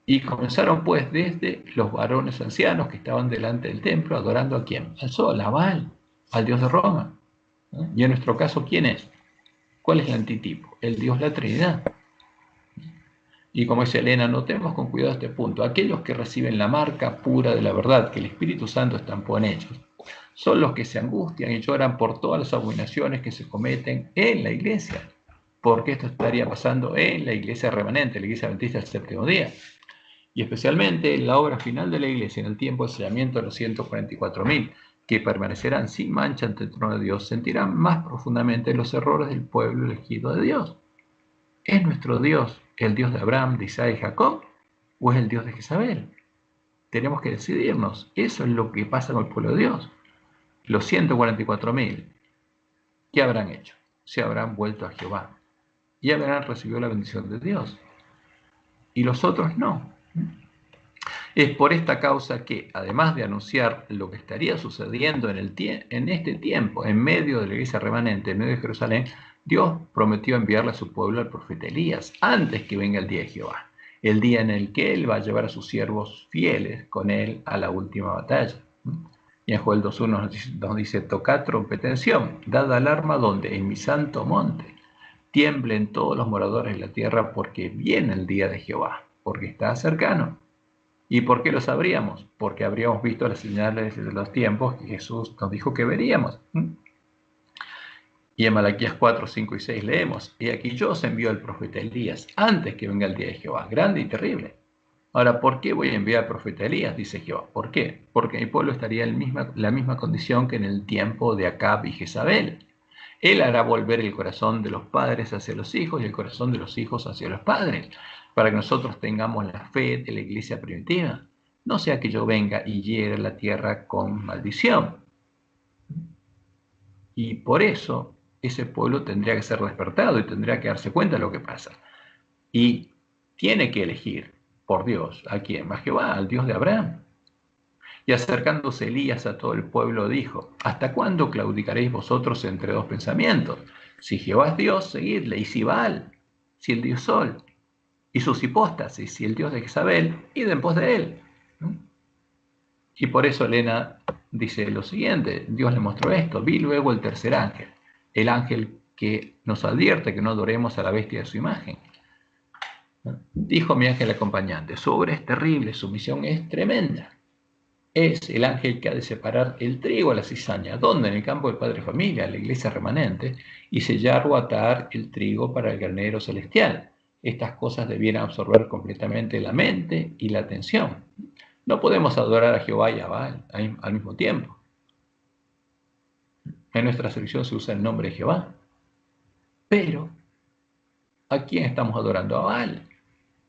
Y comenzaron pues desde los varones ancianos que estaban delante del templo, adorando ¿a quién? Al sol, a Baal, al Dios de Roma. Y en nuestro caso, ¿quién es? ¿Cuál es el antitipo? El Dios la Trinidad. Y como dice Elena, notemos con cuidado este punto. Aquellos que reciben la marca pura de la verdad que el Espíritu Santo estampó en ellos, son los que se angustian y lloran por todas las abominaciones que se cometen en la iglesia. Porque esto estaría pasando en la iglesia remanente, la iglesia adventista del séptimo día. Y especialmente en la obra final de la iglesia, en el tiempo de sellamiento de los 144.000, que permanecerán sin mancha ante el trono de Dios, sentirán más profundamente los errores del pueblo elegido de Dios. ¿Es nuestro Dios el Dios de Abraham, de Isaac y Jacob? ¿O es el Dios de Jezabel? Tenemos que decidirnos. Eso es lo que pasa con el pueblo de Dios. Los 144.000, ¿qué habrán hecho? Se habrán vuelto a Jehová y habrán recibido la bendición de Dios. Y los otros no. Es por esta causa que, además de anunciar lo que estaría sucediendo en este tiempo, en medio de la iglesia remanente, en medio de Jerusalén, Dios prometió enviarle a su pueblo al profeta Elías antes que venga el día de Jehová, el día en el que él va a llevar a sus siervos fieles con él a la última batalla. Y en Joel 2.1 nos dice, tocad trompeta en Sión, dad alarma donde, en mi santo monte, tiemblen todos los moradores de la tierra porque viene el día de Jehová, porque está cercano. ¿Y por qué lo sabríamos? Porque habríamos visto las señales de los tiempos que Jesús nos dijo que veríamos. Y en Malaquías 4, 5 y 6 leemos, y aquí yo os envío al profeta Elías antes que venga el día de Jehová, grande y terrible. Ahora, ¿por qué voy a enviar al profeta Elías? Dice Jehová. ¿Por qué? Porque mi pueblo estaría en la misma condición que en el tiempo de Acab y Jezabel. Él hará volver el corazón de los padres hacia los hijos y el corazón de los hijos hacia los padres, para que nosotros tengamos la fe de la iglesia primitiva. No sea que yo venga y hiera la tierra con maldición. Y por eso ese pueblo tendría que ser despertado y tendría que darse cuenta de lo que pasa. Y tiene que elegir por Dios. ¿A quién? A Jehová, al Dios de Abraham. Y acercándose Elías a todo el pueblo dijo: ¿hasta cuándo claudicaréis vosotros entre dos pensamientos? Si Jehová es Dios, seguidle, y si Baal, si el dios Sol, y sus hipóstasis, si el dios de Jezabel, id en pos de él. Y por eso Elena dice lo siguiente: Dios le mostró esto. Vi luego el tercer ángel, el ángel que nos advierte que no adoremos a la bestia de su imagen. Dijo mi ángel acompañante: su obra es terrible, su misión es tremenda. Es el ángel que ha de separar el trigo a la cizaña. ¿Dónde? En el campo del Padre Familia, la iglesia remanente, y sellar o atar el trigo para el granero celestial. Estas cosas debieran absorber completamente la mente y la atención. No podemos adorar a Jehová y a Baal al mismo tiempo. En nuestra selección se usa el nombre de Jehová. Pero, ¿a quién estamos adorando? A Baal.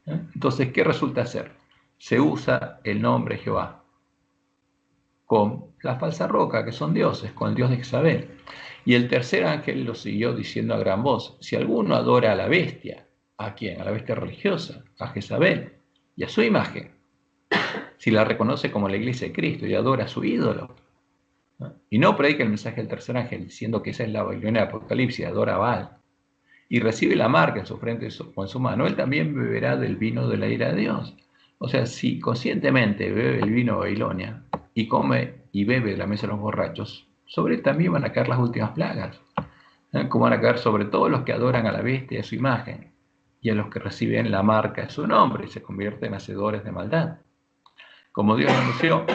Entonces, ¿qué resulta ser? Se usa el nombre Jehová con la falsa roca, que son dioses, con el dios de Jezabel. Y el tercer ángel lo siguió diciendo a gran voz: si alguno adora a la bestia, ¿a quién? A la bestia religiosa, a Jezabel, y a su imagen. Si la reconoce como la iglesia de Cristo y adora a su ídolo, y no predica el mensaje del tercer ángel diciendo que esa es la Babilonia de Apocalipsis, adora a Baal, y recibe la marca en su frente o en su mano, él también beberá del vino de la ira de Dios. O sea, si conscientemente bebe el vino de Babilonia y come y bebe de la mesa de los borrachos, sobre él también van a caer las últimas plagas, como van a caer sobre todos los que adoran a la bestia de su imagen y a los que reciben la marca de su nombre y se convierten en hacedores de maldad. Como Dios anunció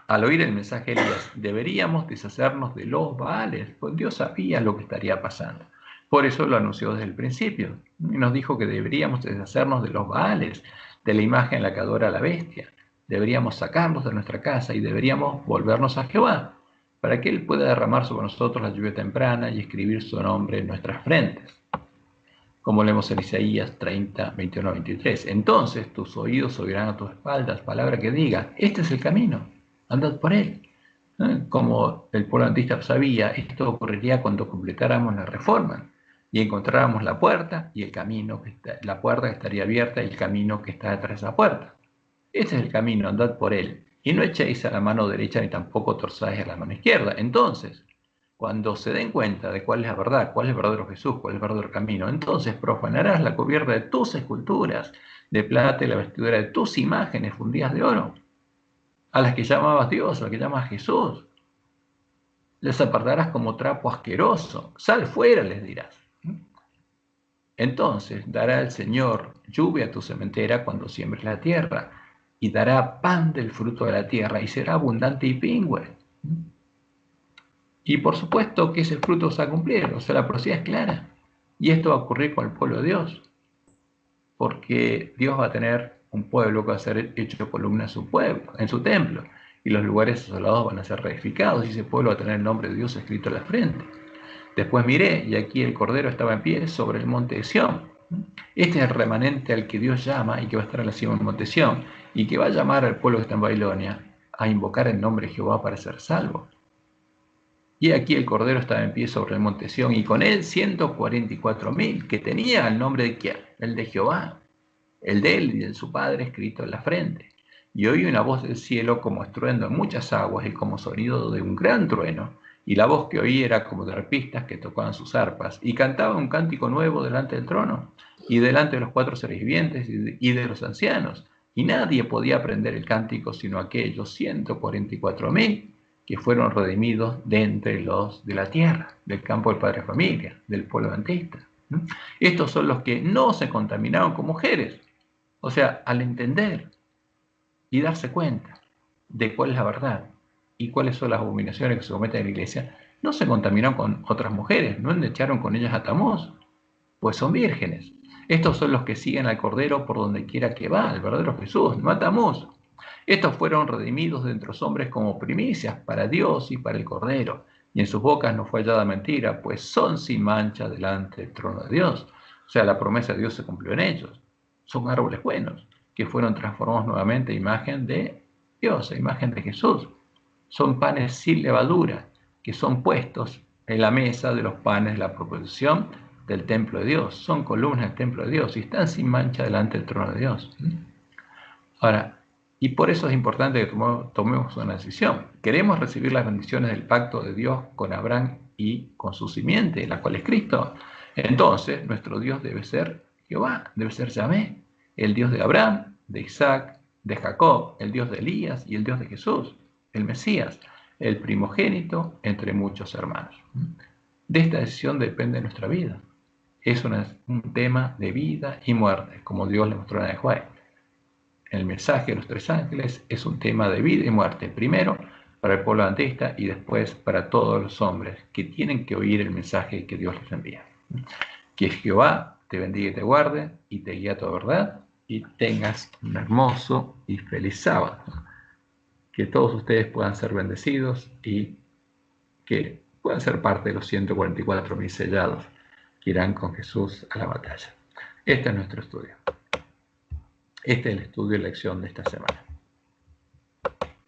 al oír el mensaje de Elías: deberíamos deshacernos de los Baales, pues Dios sabía lo que estaría pasando. Por eso lo anunció desde el principio. Y nos dijo que deberíamos deshacernos de los Baales, de la imagen en la que adora a la bestia. Deberíamos sacarlos de nuestra casa y deberíamos volvernos a Jehová, para que Él pueda derramar sobre nosotros la lluvia temprana y escribir su nombre en nuestras frentes. Como leemos en Isaías 30, 21, 23. Entonces tus oídos oirán a tus espaldas palabra que diga: este es el camino, andad por él. Como el pueblo antista sabía, esto ocurriría cuando completáramos la reforma y encontráramos la puerta y el camino, la puerta que estaría abierta y el camino que está detrás de esa puerta. Este es el camino, andad por él. Y no echéis a la mano derecha ni tampoco torzáis a la mano izquierda. Entonces, cuando se den cuenta de cuál es la verdad, cuál es el verdadero Jesús, cuál es el verdadero camino, entonces profanarás la cubierta de tus esculturas de plata y la vestidura de tus imágenes fundidas de oro, a las que llamabas Dios, a las que llamas Jesús. Les apartarás como trapo asqueroso. Sal fuera, les dirás. Entonces dará el Señor lluvia a tu sementera cuando siembres la tierra, y dará pan del fruto de la tierra, y será abundante y pingüe. Y por supuesto que ese fruto se va a cumplir, o sea, la profecía es clara. Y esto va a ocurrir con el pueblo de Dios, porque Dios va a tener un pueblo que va a ser hecho columna en su templo, y los lugares asolados van a ser reedificados, y ese pueblo va a tener el nombre de Dios escrito en la frente. Después miré, y aquí el Cordero estaba en pie sobre el monte de Sión. Este es el remanente al que Dios llama y que va a estar en la cima del monte de Sión, y que va a llamar al pueblo que está en Babilonia a invocar el nombre de Jehová para ser salvo. Y aquí el Cordero estaba en pie sobre el monte Sión, y con él 144.000, que tenía el nombre de quién, el de Jehová, el de él y de su Padre escrito en la frente. Y oí una voz del cielo como estruendo en muchas aguas y como sonido de un gran trueno. Y la voz que oí era como de arpistas que tocaban sus arpas y cantaban un cántico nuevo delante del trono y delante de los 4 seres vivientes y de los ancianos. Y nadie podía aprender el cántico sino aquellos 144.000 que fueron redimidos de entre los de la tierra, del campo del Padre Familia, del pueblo adventista. Estos son los que no se contaminaron con mujeres. O sea, al entender y darse cuenta de cuál es la verdad y cuáles son las abominaciones que se cometen en la iglesia, no se contaminaron con otras mujeres, no echaron con ellas a Tamuz, pues son vírgenes. Estos son los que siguen al Cordero por donde quiera que va, el verdadero Jesús, no a Tamuz. Estos fueron redimidos de entre los hombres como primicias para Dios y para el Cordero, y en sus bocas no fue hallada mentira, pues son sin mancha delante del trono de Dios. O sea, la promesa de Dios se cumplió en ellos. Son árboles buenos, que fueron transformados nuevamente a imagen de Dios, a imagen de Jesús. Son panes sin levadura, que son puestos en la mesa de los panes de la proposición del templo de Dios. Son columnas del templo de Dios y están sin mancha delante del trono de Dios. Ahora, y por eso es importante que tomemos una decisión. ¿Queremos recibir las bendiciones del pacto de Dios con Abraham y con su simiente, la cual es Cristo? Entonces, nuestro Dios debe ser Jehová, debe ser Yahvé, el Dios de Abraham, de Isaac, de Jacob, el Dios de Elías y el Dios de Jesús, el Mesías, el primogénito entre muchos hermanos. De esta decisión depende nuestra vida. Es un tema de vida y muerte, como Dios le mostró a Joel. El mensaje de los tres ángeles es un tema de vida y muerte, primero para el pueblo adventista y después para todos los hombres que tienen que oír el mensaje que Dios les envía. Que Jehová te bendiga y te guarde y te guíe a toda verdad y tengas un hermoso y feliz sábado. Que todos ustedes puedan ser bendecidos y que puedan ser parte de los 144.000 sellados que irán con Jesús a la batalla. Este es nuestro estudio. Este es el estudio y lección de esta semana.